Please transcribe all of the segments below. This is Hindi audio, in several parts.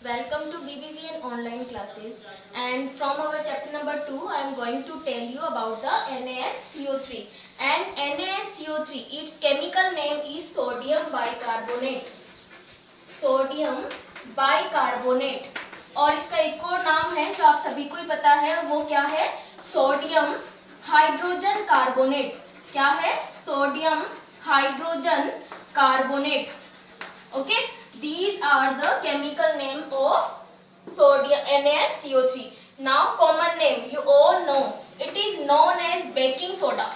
Welcome to BBVN online classes, and from our chapter number 2 I am going to tell you about the NaSCO3. And NaSCO3, its chemical name is sodium bicarbonate. Sodium bicarbonate. और इसका एक और नाम है जो आप सभी को ही पता है, वो क्या है? Sodium hydrogen carbonate. क्या है? Sodium hydrogen carbonate. Okay, these are the chemical name of sodium NaSCO3. Now common name you all know, it is known as baking soda.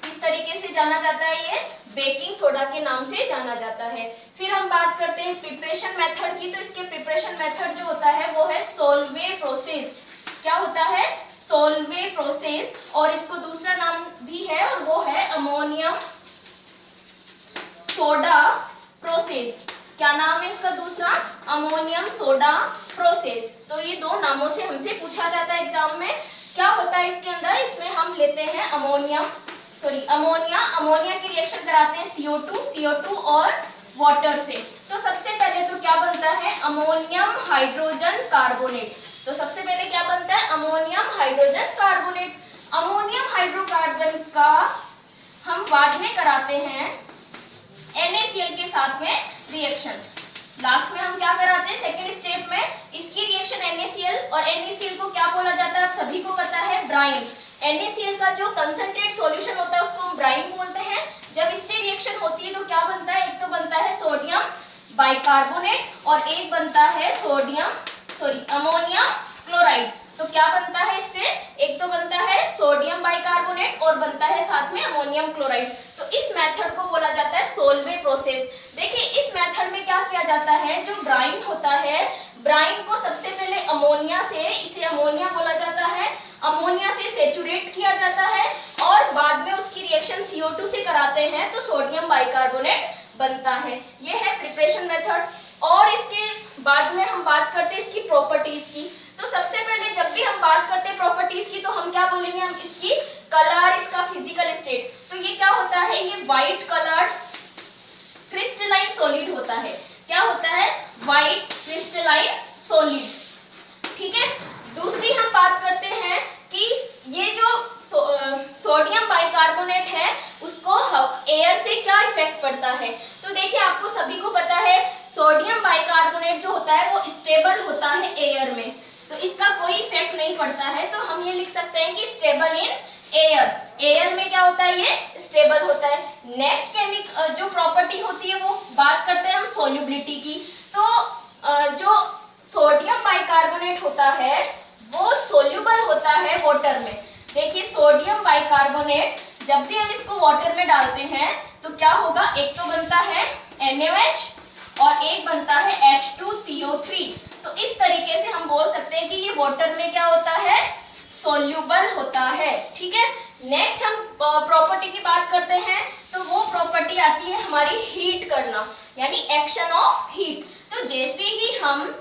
इस तरीके से जाना जाता है, ये बेकिंग सोडा के नाम से जाना जाता है। फिर हम बात करते हैं प्रिपरेशन मेथड की, तो इसके प्रिपरेशन मेथड जो होता है वो है सोलवे प्रोसेस। क्या होता है? सोलवे प्रोसेस। और इसको दूसरा नाम भी है और वो है अमोनियम सोडा प्रोसेस। क्या नाम है इसका दूसरा? Ammonium soda process. तो ये दो नामों से हमसे पूछा जाता है एग्जाम में। क्या होता है इसके अंदर? इसमें हम लेते हैं अमोनिया की रिएक्शन कराते हैं CO2 और वाटर से। तो सबसे पहले तो क्या बनता है? Ammonium hydrogen carbonate. तो सबसे पहले क्या बनता है? Ammonium hydrogen carbonate. Ammonium hydrocarbon का हम बाद में कराते हैं NaCl के साथ में रिएक्शन। लास्ट में हम क्या कराते हैं? सेकेंड स्टेप में इसकी रिएक्शन NaCl, और NaCl को क्या बोला जाता है आप सभी को पता है? ब्राइन। NaCl का जो कंसंट्रेट सॉल्यूशन होता है उसको हम ब्राइन बोलते हैं। जब इससे रिएक्शन होती है तो क्या बनता है? एक तो बनता है सोडियम बाइकार्बोनेट और एक बनता है अमोनियम क्लोराइड। तो क्या बनता है इससे? एक तो बनता है सोडियम बाइकार्बोनेट और बनता है साथ में अमोनियम क्लोराइड। तो इस मेथड को बोला जाता है सोलवे प्रोसेस। देखिए इस मेथड में क्या किया जाता है, जो ब्राइन होता है, ब्राइन को सबसे पहले अमोनिया से, इसे अमोनिया बोला जाता है, अमोनिया से सेचुरेट किया जाता है और बाद में उसकी रिएक्शन CO2 से कराते हैं तो सोडियम बाइकार्बोनेट बनता है। ये है प्रिपरेशन मेथड। और इसके बाद में हम बात करते हैं इसकी प्रॉपर्टीज की। तो सबसे पहले जब भी हम बात करते हैं प्रॉपर्टीज की तो हम क्या बोलेंगे? हम इसकी कलर, इसका फिजिकल स्टेट। तो ये क्या होता है? ये व्हाइट कलर्ड क्रिस्टलाइन सॉलिड होता है। क्या होता है? White crystalline solid. ठीक है। दूसरी हम बात करते हैं कि ये जो सोडियम बाइकार्बोनेट है उसको एयर से क्या इफेक्ट पड़ता है। तो देखिए आपको सभी को पता है सोडियम बाइकार्बोनेट जो होता है वो स्टेबल होता है एयर में, तो इसका कोई इफेक्ट नहीं पड़ता है। तो हम ये लिख सकते हैं कि स्टेबल इन एयर। एयर में क्या होता है? ये स्टेबल होता है। नेक्स्ट केमिकल जो प्रॉपर्टी होती है वो बात करते हैं हम सोल्यूबिलिटी की। तो जो सोडियम बाइकार्बोनेट होता है वो सोल्यूबल होता है वाटर में। देखिए सोडियम बाइकार्बोनेट जब भी हम इसको वाटर में डालते हैं तो क्या होगा? एक तो बनता है NaOH और एक बनता है H2CO3। तो इस तरीके से हम बोल सकते हैं कि ये वाटर में क्या होता है? सोल्यूबल होता है। ठीक है। नेक्स्ट हम प्रॉपर्टी की बात करते हैं, तो वो प्रॉपर्टी आती है हमारी हीट करना, यानी एक्शन ऑफ हीट। तो जैसे ही हम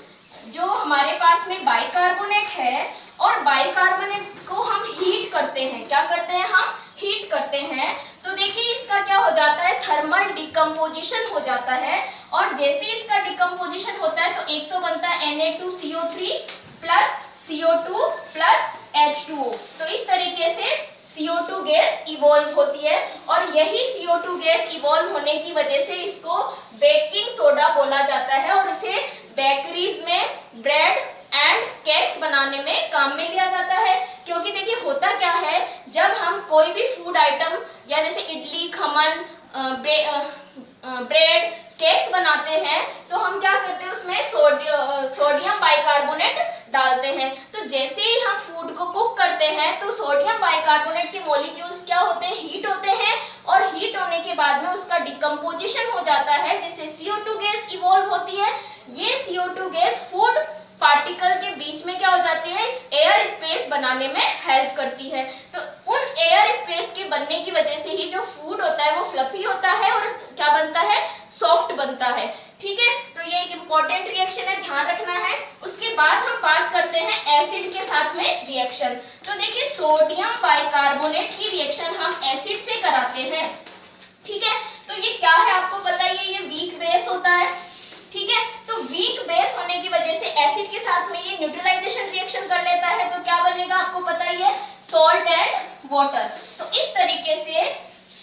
जो हमारे पास में बाइकार्बोनेट है और बाइकार्बोनेट को हम हीट करते हैं, क्या करते हैं? हम हीट करते हैं। तो देखिए इसका क्या हो जाता है? थर्मल डिकम्पोजिशन हो जाता है। और जैसे इसका डिकम्पोजिशन होता है तो एक तो बनता है Na2CO3 plus CO2 plus H2O। तो इस तरीके से CO2 गैस इवॉल्व होती है और यही CO2 गैस इवॉल्व होने की वजह से इसको बेकिंग सोडा बोला जाता है और इसे बेकरीज में ब्रेड एंड केक्स बनाने में काम में लिया जाता है। क्योंकि देखिए होता क्या है, जब हम कोई भी फूड आइटम या जैसे इडली, खमन, ब्रेड, केक्स बनाते हैं तो हम क्या करते हैं? उसमें सोडियम बाइकार्बोनेट डालते हैं। तो जैसे ही हम फूड को कुक करते हैं तो सोडियम बाइकार्बोनेट के मॉलिक्यूल्स क्या होते हैं? हीट होते हैं और हीट होने के बाद में उसका डिकम्पोजिशन हो जाता है जिससे CO2 गैस इवॉल्व होती है। ये CO2 गैस फूड पार्टिकल के बीच में क्या हो जाती है? एयर स्पेस बनाने में हेल्प करती है। तो उन एयर स्पेस के बनने की वजह से ही जो फूड होता है वो फ्लफी होता है और क्या बनता है? सॉफ्ट बनता है। ठीक है। तो ये एक इम्पोर्टेंट रिएक्शन है, ध्यान रखना है। उसके बाद हम बात करते हैं एसिड के साथ में रिएक्शन। तो देखिए सोडियम बाइकार्बोनेट की रिएक्शन हम एसिड से कराते हैं। ठीक है। तो ये क्या है आपको पता है? ये वीक बेस होता है। ठीक है। तो वीक बेस होने की वजह से न्यूट्रलाइजेशन रिएक्शन कर लेता है तो क्या बनेगा, आपको पता ही है, सॉल्ट एंड वाटर। तो इस तरीके से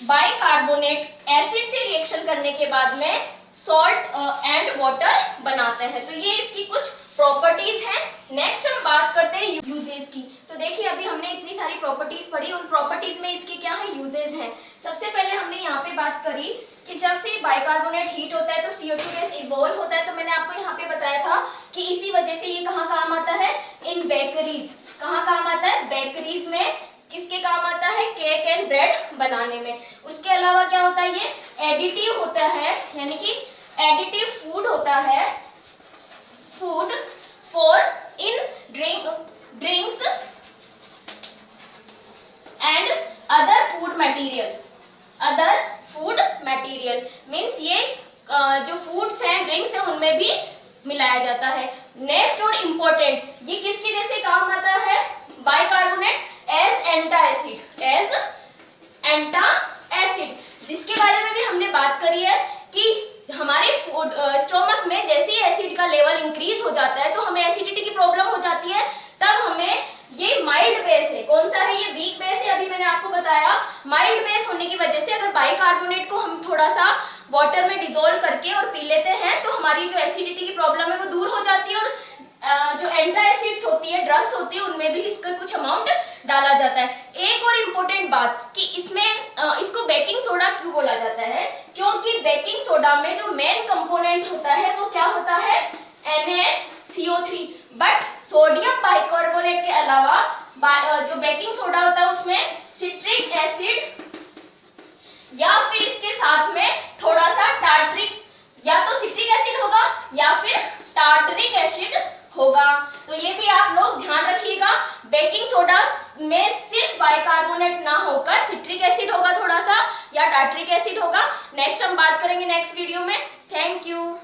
बाइकार्बोनेट एसिड से रिएक्शन करने के बाद में सॉल्ट एंड वाटर बनाते हैं। तो ये इसकी कुछ प्रॉपर्टीज हैं। नेक्स्ट हम बात करते हैं यूजेस की। तो देखिए अभी हमने इतनी सारी प्रॉपर्टीज पढ़ी, उन प्रॉपर्टीज में इसके क्या है, यूजेस हैं। सबसे पहले हमने यहाँ पे बात करी कि जब से बाइकार्बोनेट हीट होता है तो CO2 गैस इवॉल्व होता है। तो मैंने आपको यहाँ पे बताया था कि इसी वजह से ये कहाँ काम आता है, इन बेकरीज। कहाँ काम आता है, बेकरीज में। किसके काम आता है, केक एंड ब्रेड बनाने में। उसके अलावा क्या होता है, ये एडिटिव होता है, यानी कि एडिटिव फूड होता है, food for in drinks and other food material means ये जो फूड्स हैं, ड्रिंक्स हैं, उनमें भी मिलाया जाता है। नेक्स्ट और इम्पोर्टेंट, ये किसकी जैसे काम आता है, बाइकार्बोनेट एज एंटा एसिड, जिसके बारे में भी हमने बात करी है कि हमारे स्टोमक में जैसे ही एसिड का लेवल इंक्रीज हो जाता है तो हमें एसिडिटी की प्रॉब्लम हो जाती है। तब हमें, ये माइल्ड बेस है, कौन सा है, ये वीक बेस है, अभी मैंने आपको बताया। माइल्ड बेस होने की वजह से अगर बाइकार्बोनेट को हम थोड़ा सा वाटर में डिसॉल्व करके और पी लेते हैं तो हमारी जो एसिडिटी की प्रॉब्लम है वो दूर हो जाती है। और जो एंटा एसिड्स होती है, ड्रग्स होती है, उनमें भी इसका कुछ अमाउंट डाला जाता है। एक और इम्पोर्टेंट बात कि इसमें इसको बेकिंग सोडा क्यों बोला जाता है, क्योंकि बेकिंग सोडा में जो मेन कंपोनेंट होता है वो क्या होता है, NaCO3। बट सोडियम बाइकार्बोनेट के अलावा जो बेकिंग सोडा होता है उसमें सिट्रिक एसिड या फिर इसके साथ में थोड़ा सा टार्टरिक, या तो सिट्रिक एसिड होगा या फिर टार्टरिक एसिड होगा। तो ये भी आप लोग ध्यान रखिएगा। बेकिंग सोडा में सिर्फ बाइकार्बोनेट ना होकर सिट्रिक एसिड होगा थोड़ा सा, या टार्टरिक एसिड होगा। नेक्स्ट हम बात करेंगे नेक्स्ट वीडियो में। Thank you.